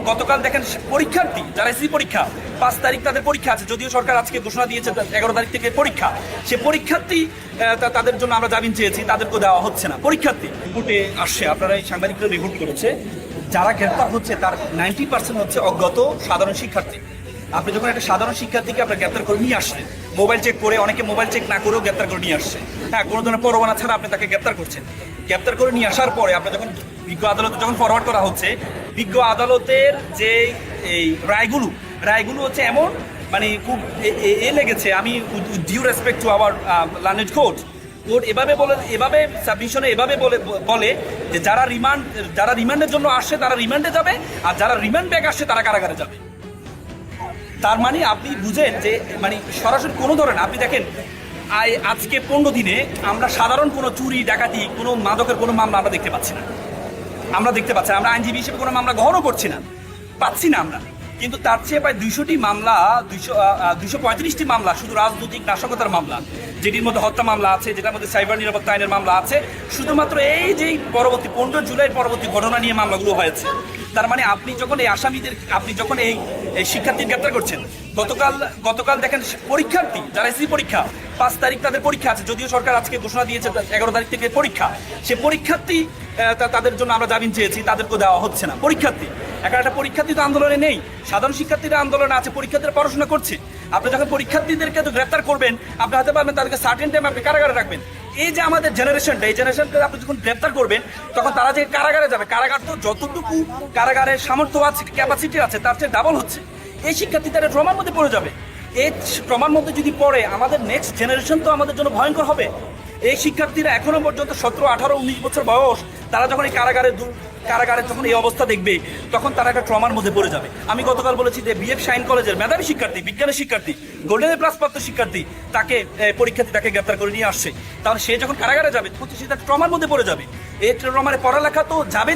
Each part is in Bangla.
গতকাল দেখেন পরীক্ষার্থী যারা এসএসসি পরীক্ষা 5 তারিখ তাদের পরীক্ষা আছে, যদিও সরকার আজকে ঘোষণা দিয়েছে 11 তারিখ থেকে পরীক্ষা। সে পরীক্ষার্থী তাদের জন্য আমরা জামিন চেয়েছি, তাদেরকে দেওয়া হচ্ছে না। পরীক্ষার্থী রিপোর্টে আসছে, আপনারা এই সাংবাদিকরা রিপোর্ট করেছে, যারা গ্রেপ্তার হচ্ছে তার 90% হচ্ছে অজ্ঞাত সাধারণ শিক্ষার্থী। আপনি যখন একটা সাধারণ শিক্ষার্থীকে আপনার গ্রেপ্তার করে নিয়ে আসলেন, মোবাইল চেক করে, অনেকে মোবাইল চেক না করেও গ্রেপ্তার করে নিয়ে আসছে, হ্যাঁ, কোনো ধরনের পরোয়ানা ছাড়া আপনি তাকে গ্রেপ্তার করছেন। গ্রেপ্তার করে নিয়ে আসার পরে আপনি যখন বিজ্ঞ আদালতে যখন ফরওয়ার্ড করা হচ্ছে, বিজ্ঞ আদালতের যে এই রায়গুলো হচ্ছে এমন, মানে খুব লেগেছে। আমি due respect to our learned court এভাবে সাবমিশনে এভাবে বলে যে যারা রিমান্ডের জন্য আসছে তারা রিমান্ডে যাবে, আর যারা রিমান্ড ব্যাক আসছে তারা কারাগারে যাবে। তার মানে আপনি বুঝেন যে মানে সরাসরি কোনো ধরনের, আপনি দেখেন আজকে 15 দিনে আমরা সাধারণ কোনো চুরি ডাকাতি কোনো মাদকের কোনো মামলা আমরা দেখতে পাচ্ছি না। আমরা আইনজীবী হিসেবে কোনো মামলা গ্রহণও পাচ্ছি না আমরা। কিন্তু তার চেয়ে প্রায় 200টি মামলা, 235টি মামলা শুধু রাজনৈতিক নাশকতার মামলা, যেটির মধ্যে হত্যা মামলা আছে, যেটার মধ্যে সাইবার নিরাপত্তা আইনের মামলা আছে, শুধুমাত্র এই যে পরবর্তী 15 জুলাই পরবর্তী ঘটনা নিয়ে মামলাগুলো হয়েছে। তার মানে আপনি যখন এই আসামিদের, আপনি যখন এই শিক্ষার্থী গ্রেপ্তার করছেন, গতকাল দেখেন পরীক্ষার্থী যারা এসএসসি পরীক্ষা 5 তারিখ তাদের পরীক্ষা আছে, যদিও সরকার আজকে ঘোষণা দিয়েছে 11 তারিখ থেকে পরীক্ষা। সে পরীক্ষার্থী তাদের জন্য আমরা জামিন চেয়েছি, তাদেরকে দেওয়া হচ্ছে না। পরীক্ষার্থী একটা পরীক্ষার্থী তো আন্দোলনে নেই, সাধারণ শিক্ষার্থীরা আন্দোলনে আছে, পরীক্ষার্থীরা পড়াশোনা করছে। আপনি যখন পরীক্ষার্থীদেরকে তো গ্রেপ্তার করবেন, আপনি হতে পারবেন তাদেরকে সার্টেন টাইম আপনি কারাগারে রাখবেন। এই যে আমাদের জেনারেশনকে আপনি যখন গ্রেপ্তার করবেন, তখন তারা যে কারাগারে যাবে, কারাগার তো যতটুকু কারাগারের সামর্থ্য আছে, ক্যাপাসিটি আছে, তার চেয়ে ডাবল হচ্ছে। এই শিক্ষার্থী তারা ট্রমার মধ্যে পড়ে যাবে। এই ট্রমার মধ্যে যদি পড়ে, আমাদের নেক্সট জেনারেশন তো আমাদের জন্য ভয়ঙ্কর হবে। এই শিক্ষার্থীরা এখনো পর্যন্ত 17, 18, 19 বছর বয়স, তারা যখন এই কারাগারে যখন এই অবস্থা দেখবে, তখন তারা একটা ট্রমার মধ্যে পড়ে যাবে। আমি গতকাল বলেছি যে বিএফ শাইন কলেজের মেধাবী শিক্ষার্থী, বিজ্ঞানের শিক্ষার্থী, গোল্ডেন প্লাস প্রাপ্ত শিক্ষার্থী, পরীক্ষার্থী তাকে গ্রেপ্তার করে নিয়ে আসছে। তাহলে সে যখন কারাগারে যাবে, তখন সে তার ট্রমার মধ্যে পড়ে যাবে। এই ট্রমারে পড়ালেখা তো যাবে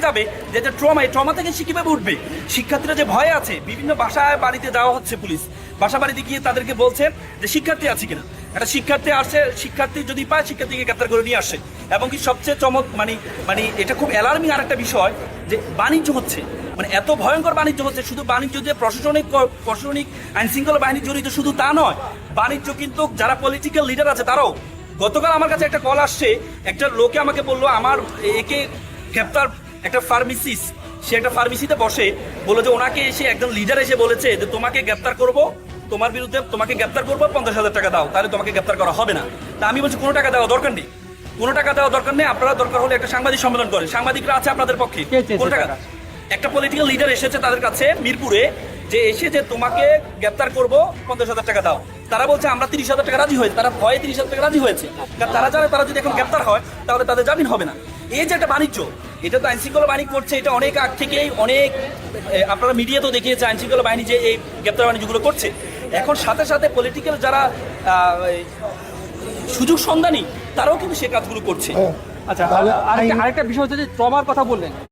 যে এই ট্রমা থেকে সে কিভাবে উঠবে? শিক্ষার্থীরা যে ভয়ে আছে, বিভিন্ন বাসায় বাড়িতে যাওয়া হচ্ছে, পুলিশ বাসা বাড়িতে গিয়ে তাদেরকে বলছেন যে শিক্ষার্থী আছে কিনা। একটা শিক্ষার্থী আসছে, শিক্ষার্থী যদি পায়, শিক্ষার্থীকে গ্রেপ্তার করে নিয়ে আসে। এবং কি সবচেয়ে মানে এটা খুব অ্যালার্মিং আর একটা বিষয়, যে বাণিজ্য হচ্ছে, মানে এত ভয়ঙ্কর বাণিজ্য হচ্ছে। শুধু বাণিজ্য যে প্রশাসনিক আইন শৃঙ্খলা বাহিনী জড়িত শুধু তা নয়, বাণিজ্য কিন্তু যারা পলিটিক্যাল লিডার আছে তারাও। গতকাল আমার কাছে একটা কল আসছে, একটা লোকে আমাকে বললো আমার একে গ্রেপ্তার, একটা ফার্মেসিস্ট, সে একটা ফার্মেসিতে বসে, বললো যে ওনাকে এসে একজন লিডার এসে বলেছে যে তোমাকে গ্রেপ্তার করবো, তোমাকে গ্রেপ্তার করবো, 50,000 টাকা দাও, তাহলে তোমাকে গ্রেপ্তার করা হবে না। তা আমি বলছি কোনো টাকা দেওয়া দরকার নেই, আপনারা দরকার হলে একটা সাংবাদিক সম্মেলন করেন, সাংবাদিকরা আছে আপনাদের পক্ষে। কোনো টাকা, একটা পলিটিক্যাল লিডার এসেছে তাদের কাছে মিরপুরে, যে এসে যে তোমাকে গ্রেপ্তার করবো, 50,000 টাকা দাও। তারা বলছে আমরা 30,000 টাকা রাজি হয়েছে, তারা ভয়ে 30,000 টাকা রাজি হয়েছে। কারণ তারা জানে তারা যদি এখন গ্রেপ্তার হয় তাহলে তাদের জামিন হবে না। এই যে একটা বাণিজ্য, এটা তো আইনশৃঙ্খলা বাহিনী করছে, এটা অনেক আগ থেকেই আপনারা মিডিয়াতেও দেখিয়েছে আইনশৃঙ্খলা বাহিনী যে এই গ্রেপ্তার বাণিজ্যগুলো করছে। এখন সাথে সাথে পলিটিক্যাল যারা সুযোগ সন্ধানী, তারাও কিন্তু সে কাজগুলো করছে। আচ্ছা, আরেকটা বিষয় হচ্ছে যে ট্রমার কথা বললেন,